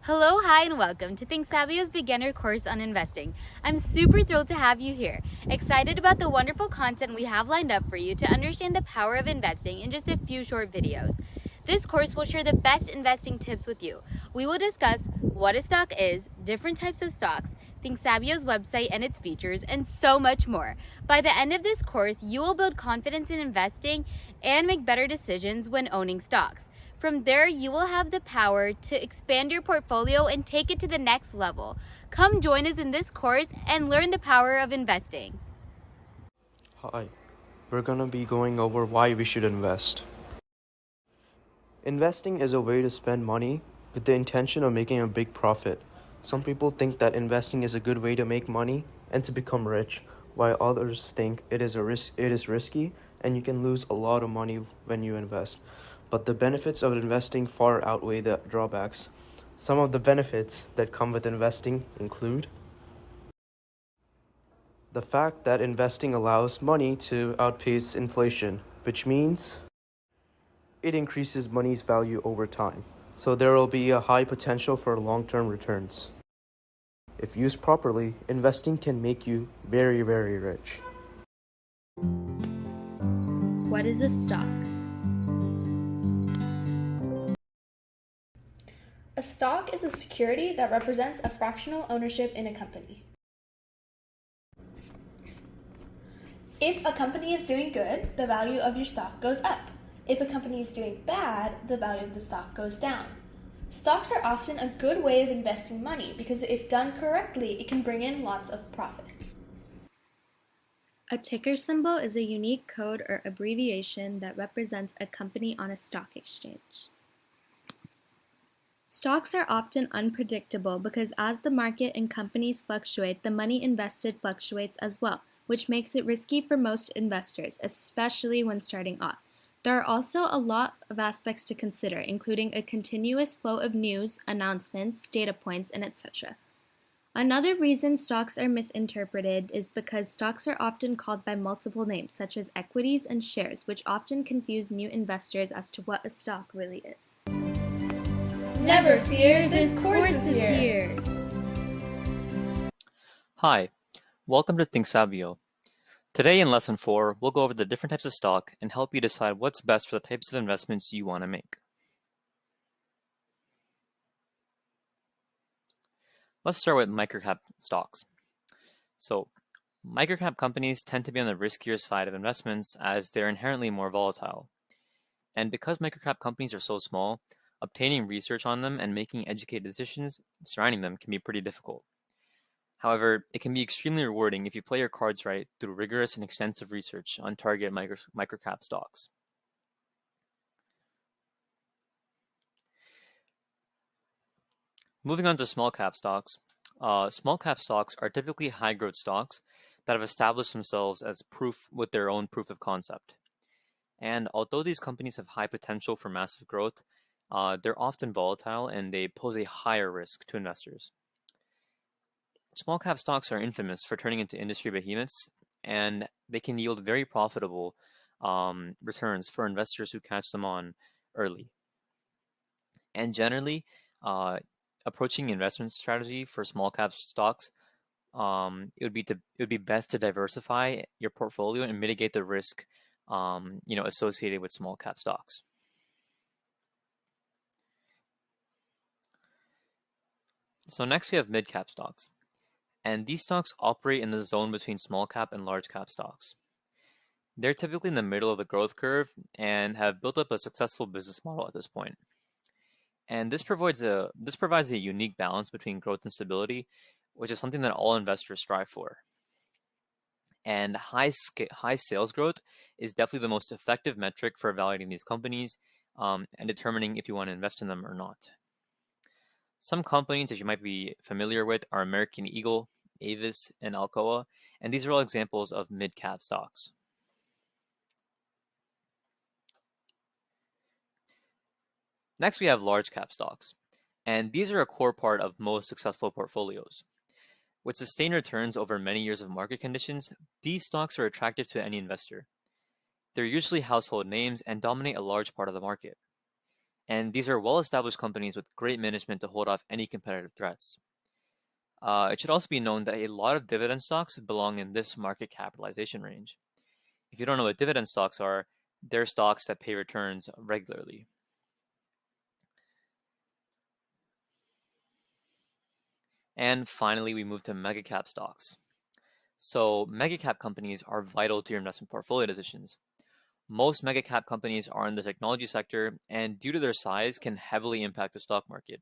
Hello, hi, and welcome to ThinkSabio's beginner course on investing. I'm super thrilled to have you here. Excited about the wonderful content we have lined up for you to understand the power of investing in just a few short videos. This course will share the best investing tips with you. We will discuss what a stock is, different types of stocks, ThinkSabio's website and its features, and so much more. By the end of this course, you will build confidence in investing and make better decisions when owning stocks. From there, you will have the power to expand your portfolio and take it to the next level. Come join us in this course and learn the power of investing. Hi, we're going to be going over why we should invest. Investing is a way to spend money with the intention of making a big profit. Some people think that investing is a good way to make money and to become rich, while others think it is risky and you can lose a lot of money when you invest. But the benefits of investing far outweigh the drawbacks. Some of the benefits that come with investing include the fact that investing allows money to outpace inflation, which means it increases money's value over time. So there will be a high potential for long-term returns. If used properly, investing can make you very, very rich. What is a stock? A stock is a security that represents a fractional ownership in a company. If a company is doing good, the value of your stock goes up. If a company is doing bad, the value of the stock goes down. Stocks are often a good way of investing money because if done correctly, it can bring in lots of profit. A ticker symbol is a unique code or abbreviation that represents a company on a stock exchange. Stocks are often unpredictable because as the market and companies fluctuate, the money invested fluctuates as well, which makes it risky for most investors, especially when starting off. There are also a lot of aspects to consider, including a continuous flow of news, announcements, data points, and etc. Another reason stocks are misinterpreted is because stocks are often called by multiple names, such as equities and shares, which often confuse new investors as to what a stock really is. Never fear, this course is here. Hi, welcome to ThinkSabio. Today in Lesson 4, we'll go over the different types of stock and help you decide what's best for the types of investments you want to make. Let's start with microcap stocks. So, microcap companies tend to be on the riskier side of investments as they're inherently more volatile. And because microcap companies are so small, obtaining research on them and making educated decisions surrounding them can be pretty difficult. However, it can be extremely rewarding if you play your cards right through rigorous and extensive research on target microcap stocks. Moving on to small cap stocks. Small cap stocks are typically high growth stocks that have established themselves as proof with their own proof of concept. And although these companies have high potential for massive growth, they're often volatile and they pose a higher risk to investors. Small cap stocks are infamous for turning into industry behemoths, and they can yield very profitable returns for investors who catch them on early. And generally, approaching investment strategy for small cap stocks, it would be best to diversify your portfolio and mitigate the risk, associated with small cap stocks. So next we have mid cap stocks. And these stocks operate in the zone between small cap and large cap stocks. They're typically in the middle of the growth curve and have built up a successful business model at this point. And this provides a unique balance between growth and stability, which is something that all investors strive for. And high sales growth is definitely the most effective metric for evaluating these companies and determining if you want to invest in them or not. Some companies that you might be familiar with are American Eagle, Avis, and Alcoa, and these are all examples of mid-cap stocks. Next, we have large cap stocks, and these are a core part of most successful portfolios. With sustained returns over many years of market conditions, these stocks are attractive to any investor. They're usually household names and dominate a large part of the market. And these are well-established companies with great management to hold off any competitive threats. It should also be known that a lot of dividend stocks belong in this market capitalization range. If you don't know what dividend stocks are, they're stocks that pay returns regularly. And finally, we move to mega cap stocks. So mega cap companies are vital to your investment portfolio decisions. Most mega cap companies are in the technology sector and due to their size can heavily impact the stock market.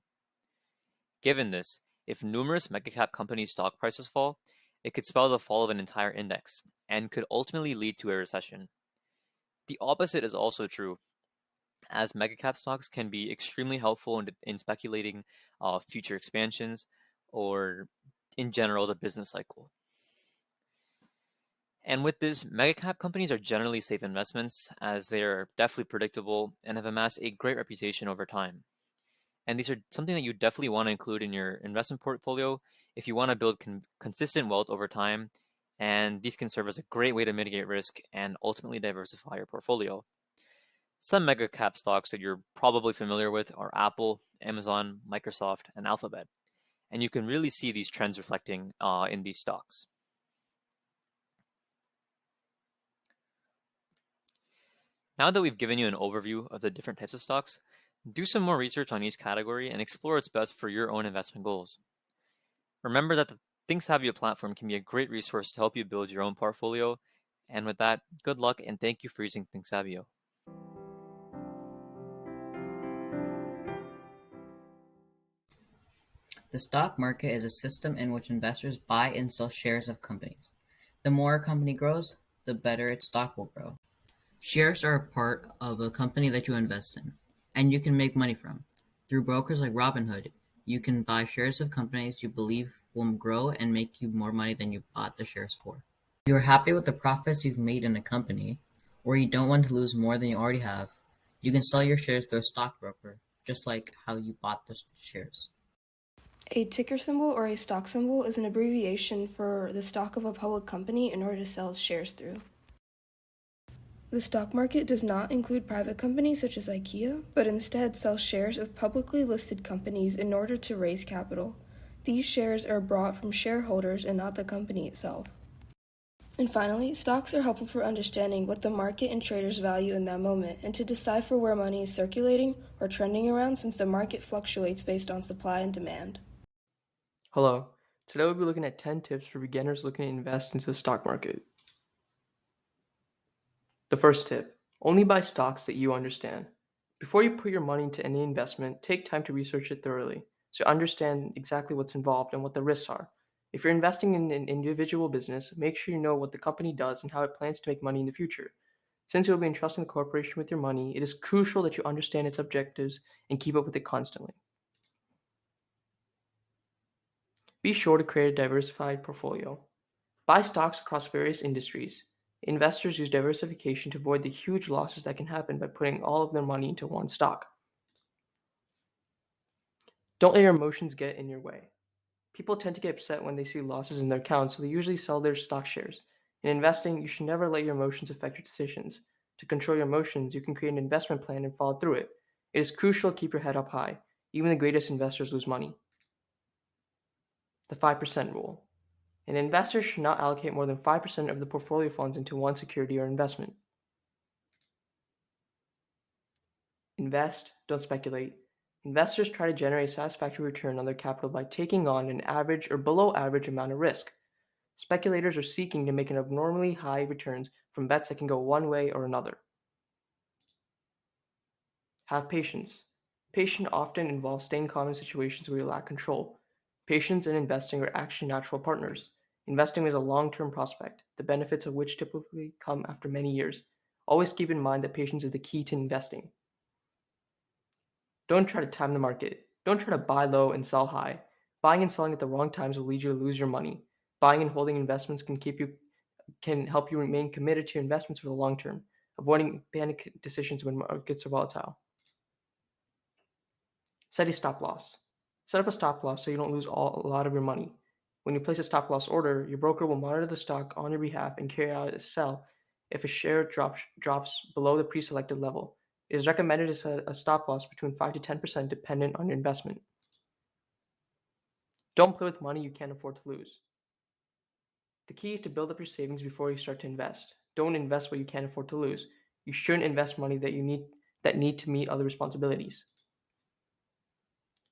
Given this, if numerous mega cap companies' stock prices fall, it could spell the fall of an entire index and could ultimately lead to a recession. The opposite is also true, as mega cap stocks can be extremely helpful in speculating future expansions or in general the business cycle. And with this, mega cap companies are generally safe investments as they are definitely predictable and have amassed a great reputation over time. And these are something that you definitely want to include in your investment portfolio if you want to build consistent wealth over time. And these can serve as a great way to mitigate risk and ultimately diversify your portfolio. Some mega cap stocks that you're probably familiar with are Apple, Amazon, Microsoft, and Alphabet. And you can really see these trends reflecting in these stocks. Now that we've given you an overview of the different types of stocks, do some more research on each category and explore what's best for your own investment goals. Remember that the ThinkSabio platform can be a great resource to help you build your own portfolio. And with that, good luck and thank you for using ThinkSabio. The stock market is a system in which investors buy and sell shares of companies. The more a company grows, the better its stock will grow. Shares are a part of a company that you invest in, and you can make money from. Through brokers like Robinhood, you can buy shares of companies you believe will grow and make you more money than you bought the shares for. If you are happy with the profits you've made in a company, or you don't want to lose more than you already have, you can sell your shares to a stockbroker, just like how you bought the shares. A ticker symbol or a stock symbol is an abbreviation for the stock of a public company in order to sell its shares through. The stock market does not include private companies such as IKEA, but instead sells shares of publicly listed companies in order to raise capital. These shares are bought from shareholders and not the company itself. And finally, stocks are helpful for understanding what the market and traders value in that moment and to decipher where money is circulating or trending around since the market fluctuates based on supply and demand. Hello, today we'll be looking at 10 tips for beginners looking to invest into the stock market. The first tip, only buy stocks that you understand. Before you put your money into any investment, take time to research it thoroughly so you understand exactly what's involved and what the risks are. If you're investing in an individual business, make sure you know what the company does and how it plans to make money in the future. Since you'll be entrusting the corporation with your money, it is crucial that you understand its objectives and keep up with it constantly. Be sure to create a diversified portfolio. Buy stocks across various industries. Investors use diversification to avoid the huge losses that can happen by putting all of their money into one stock. Don't let your emotions get in your way. People tend to get upset when they see losses in their accounts, so they usually sell their stock shares. In investing, you should never let your emotions affect your decisions. To control your emotions, you can create an investment plan and follow through it. It is crucial to keep your head up high. Even the greatest investors lose money. The 5% rule. An investor should not allocate more than 5% of the portfolio funds into one security or investment. Invest, don't speculate. Investors try to generate a satisfactory return on their capital by taking on an average or below average amount of risk. Speculators are seeking to make an abnormally high returns from bets that can go one way or another. Have patience. Patience often involves staying calm in situations where you lack control. Patience and investing are actually natural partners. Investing is a long-term prospect, the benefits of which typically come after many years. Always keep in mind that patience is the key to investing. Don't try to time the market. Don't try to buy low and sell high. Buying and selling at the wrong times will lead you to lose your money. Buying and holding investments can help you remain committed to your investments for the long term, avoiding panic decisions when markets are volatile. Set a stop loss. Set up a stop loss so you don't lose a lot of your money. When you place a stop loss order, your broker will monitor the stock on your behalf and carry out a sell if a share drops below the pre-selected level. It is recommended to set a stop loss between 5 to 10% dependent on your investment. Don't play with money you can't afford to lose. The key is to build up your savings before you start to invest. Don't invest what you can't afford to lose. You shouldn't invest money that need to meet other responsibilities.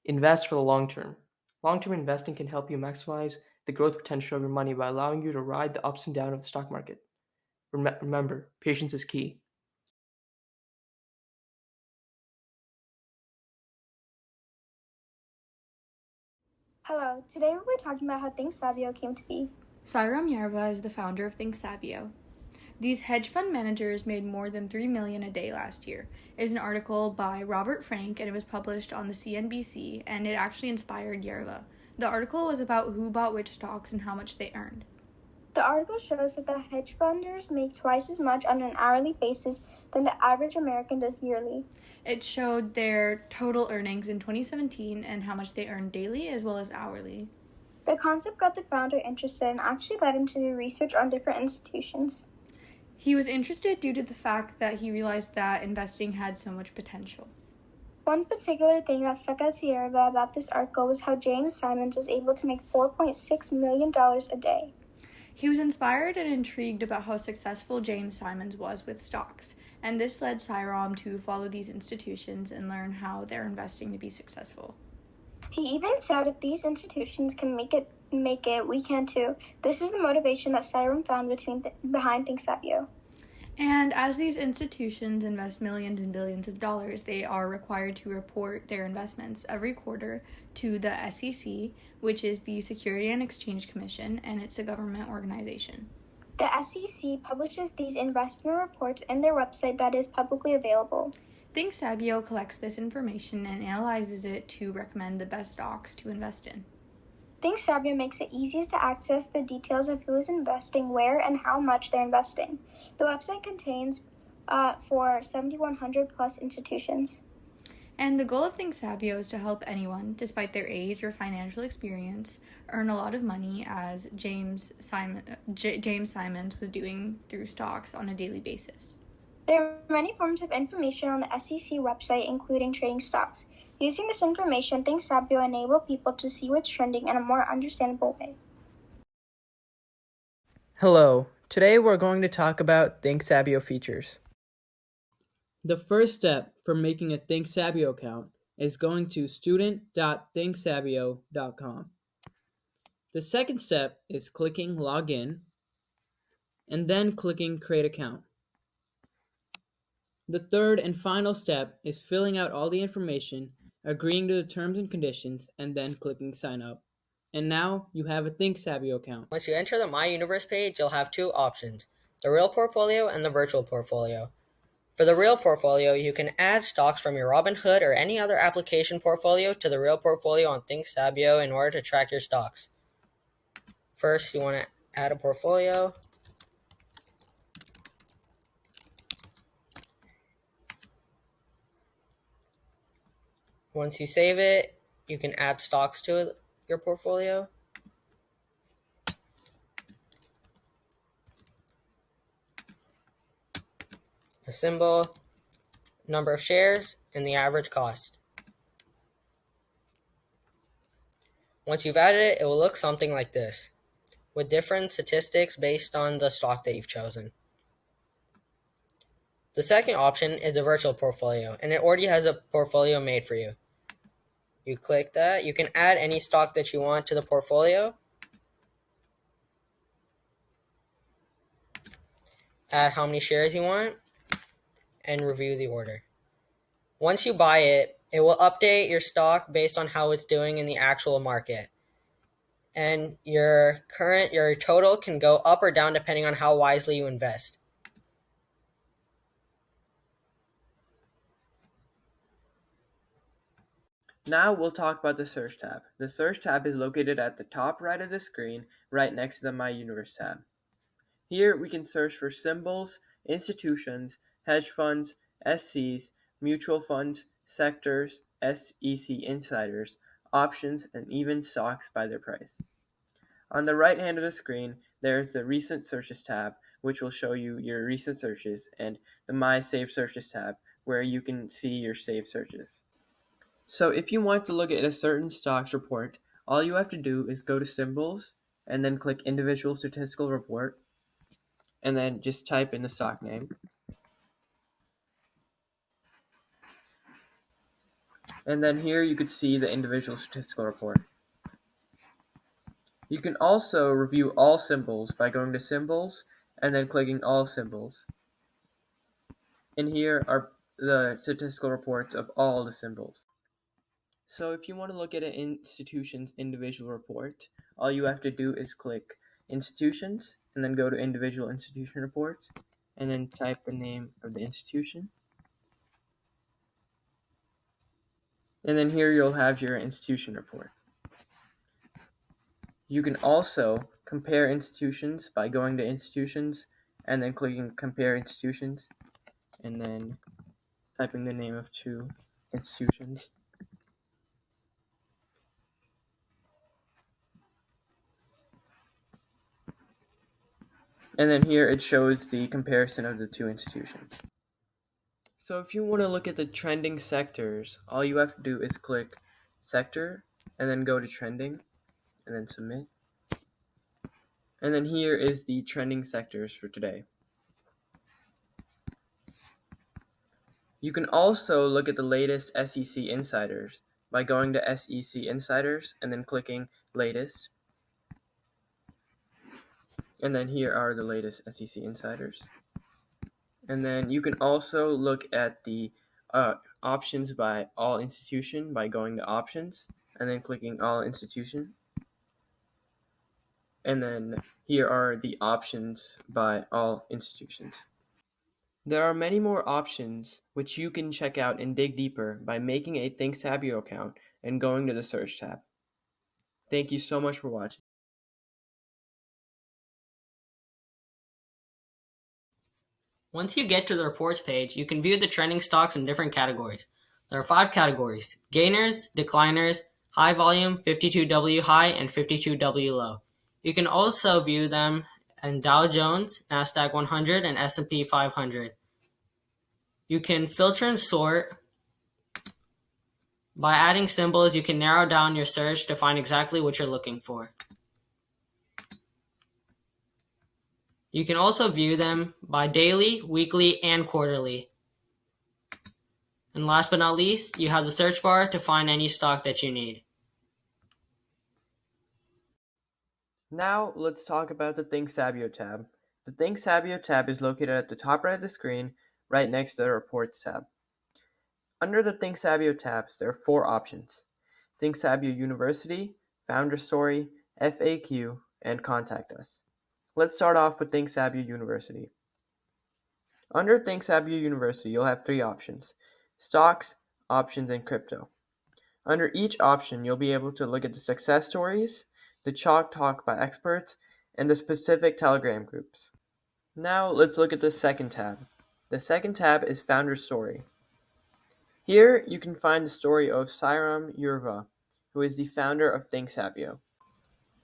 Invest for the long term. Long-term investing can help you maximize the growth potential of your money by allowing you to ride the ups and downs of the stock market. Remember, patience is key. Hello, today we'll be talking about how ThinkSabio came to be. Sairam Yarva is the founder of ThinkSabio. These hedge fund managers made more than $3 million a day last year. It is an article by Robert Frank, and it was published on the CNBC, and it actually inspired Yarva. The article was about who bought which stocks and how much they earned. The article shows that the hedge funders make twice as much on an hourly basis than the average American does yearly. It showed their total earnings in 2017 and how much they earned daily as well as hourly. The concept got the founder interested and actually led him to do research on different institutions. He was interested due to the fact that he realized that investing had so much potential. One particular thing that stuck out to Yerba about this article was how James Simons was able to make $4.6 million a day. He was inspired and intrigued about how successful James Simons was with stocks, and this led Sairam to follow these institutions and learn how they're investing to be successful. He even said if these institutions can make it, we can too. This is the motivation that Sairam found behind ThinkSabio. And as these institutions invest millions and billions of dollars, they are required to report their investments every quarter to the SEC, which is the Security and Exchange Commission, and it's a government organization. The SEC publishes these investment reports in their website that is publicly available. ThinkSabio collects this information and analyzes it to recommend the best stocks to invest in. ThinkSabio makes it easiest to access the details of who is investing, where, and how much they're investing. The website contains for 7,100 plus institutions. And the goal of ThinkSabio is to help anyone, despite their age or financial experience, earn a lot of money, as James Simons was doing through stocks on a daily basis. There are many forms of information on the SEC website, including trading stocks. Using this information, ThinkSabio enable people to see what's trending in a more understandable way. Hello, today we're going to talk about ThinkSabio features. The first step for making a ThinkSabio account is going to student.thinksabio.com. The second step is clicking Login and then clicking Create Account. The third and final step is filling out all the information, agreeing to the terms and conditions, and then clicking Sign Up. And now you have a ThinkSabio account. Once you enter the My Universe page, you'll have two options, the Real Portfolio and the Virtual Portfolio. For the Real Portfolio, you can add stocks from your Robinhood or any other application portfolio to the Real Portfolio on ThinkSabio in order to track your stocks. First, you want to add a portfolio. Once you save it, you can add stocks to your portfolio. The symbol, number of shares, and the average cost. Once you've added it, it will look something like this, with different statistics based on the stock that you've chosen. The second option is a virtual portfolio, and it already has a portfolio made for you. You click that. You can add any stock that you want to the portfolio. Add how many shares you want, and review the order. Once you buy it, it will update your stock based on how it's doing in the actual market. And your total can go up or down depending on how wisely you invest. Now we'll talk about the Search tab. The Search tab is located at the top right of the screen, right next to the My Universe tab. Here we can search for symbols, institutions, hedge funds, SCs, mutual funds, sectors, SEC insiders, options, and even stocks by their price. On the right hand of the screen, there is the Recent Searches tab, which will show you your recent searches, and the My Saved Searches tab, where you can see your saved searches. So if you want to look at a certain stock's report, all you have to do is go to Symbols and then click Individual Statistical Report and then just type in the stock name. And then here you could see the individual statistical report. You can also review all symbols by going to Symbols and then clicking All Symbols. And here are the statistical reports of all the symbols. So if you want to look at an institution's individual report, all you have to do is click Institutions and then go to Individual Institution Reports and then type the name of the institution. And then here you'll have your institution report. You can also compare institutions by going to Institutions and then clicking Compare Institutions and then typing the name of two institutions. And then here it shows the comparison of the two institutions. So if you want to look at the trending sectors, all you have to do is click Sector and then go to Trending and then Submit. And then here is the trending sectors for today. You can also look at the latest SEC Insiders by going to SEC Insiders and then clicking Latest. And then here are the latest SEC Insiders. And then you can also look at the options by all institution by going to Options and then clicking All Institution. And then here are the options by all institutions. There are many more options which you can check out and dig deeper by making a ThinkSabio account and going to the Search tab. Thank you so much for watching. Once you get to the reports page, you can view the trending stocks in different categories. There are 5 categories: gainers, decliners, high volume, 52W high, and 52W low. You can also view them in Dow Jones, NASDAQ 100, and S&P 500. You can filter and sort. By adding symbols, you can narrow down your search to find exactly what you're looking for. You can also view them by daily, weekly, and quarterly. And last but not least, you have the search bar to find any stock that you need. Now let's talk about the ThinkSabio tab. The ThinkSabio tab is located at the top right of the screen, right next to the Reports tab. Under the ThinkSabio tabs, there are 4 options: ThinkSabio University, Founder Story, FAQ, and Contact Us. Let's start off with ThinkSabio University. Under ThinkSabio University, you'll have 3 options: Stocks, Options, and Crypto. Under each option, you'll be able to look at the success stories, the chalk talk by experts, and the specific Telegram groups. Now let's look at the second tab. The second tab is Founder Story. Here you can find the story of Sairam Yurva, who is the founder of ThinkSabio.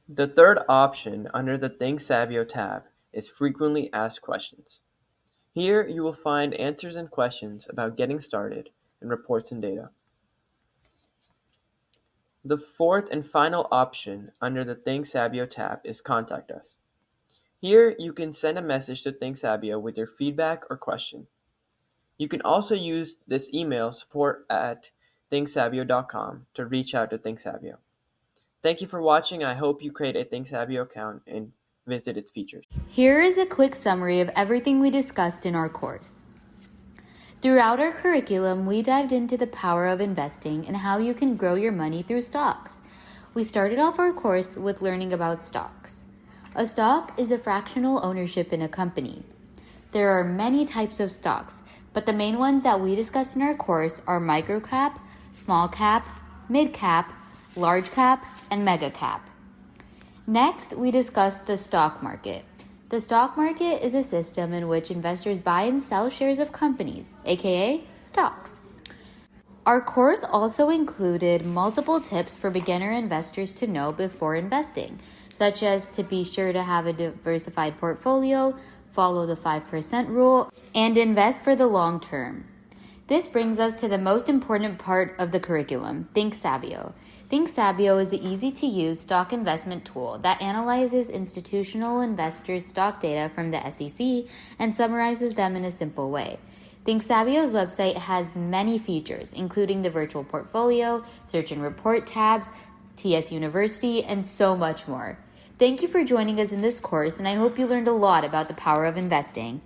The third option under the ThinkSabio tab is Frequently Asked Questions. Here you will find answers and questions about getting started and reports and data. The fourth and final option under the ThinkSabio tab is Contact Us. Here you can send a message to ThinkSabio with your feedback or question. You can also use this email, support@thinksabio.com, to reach out to ThinkSabio. Thank you for watching. I hope you create a ThinkSabio account and visit its features. Here is a quick summary of everything we discussed in our course. Throughout our curriculum, we dived into the power of investing and how you can grow your money through stocks. We started off our course with learning about stocks. A stock is a fractional ownership in a company. There are many types of stocks, but the main ones that we discussed in our course are microcap, small cap, mid cap, large cap, and mega cap. Next, we discussed the stock market. The stock market is a system in which investors buy and sell shares of companies, aka stocks. Our course also included multiple tips for beginner investors to know before investing, such as to be sure to have a diversified portfolio, follow the 5% rule, and invest for the long term. This brings us to the most important part of the curriculum, ThinkSabio. ThinkSabio is an easy-to-use stock investment tool that analyzes institutional investors' stock data from the SEC and summarizes them in a simple way. ThinkSabio's website has many features, including the virtual portfolio, search and report tabs, TS University, and so much more. Thank you for joining us in this course, and I hope you learned a lot about the power of investing.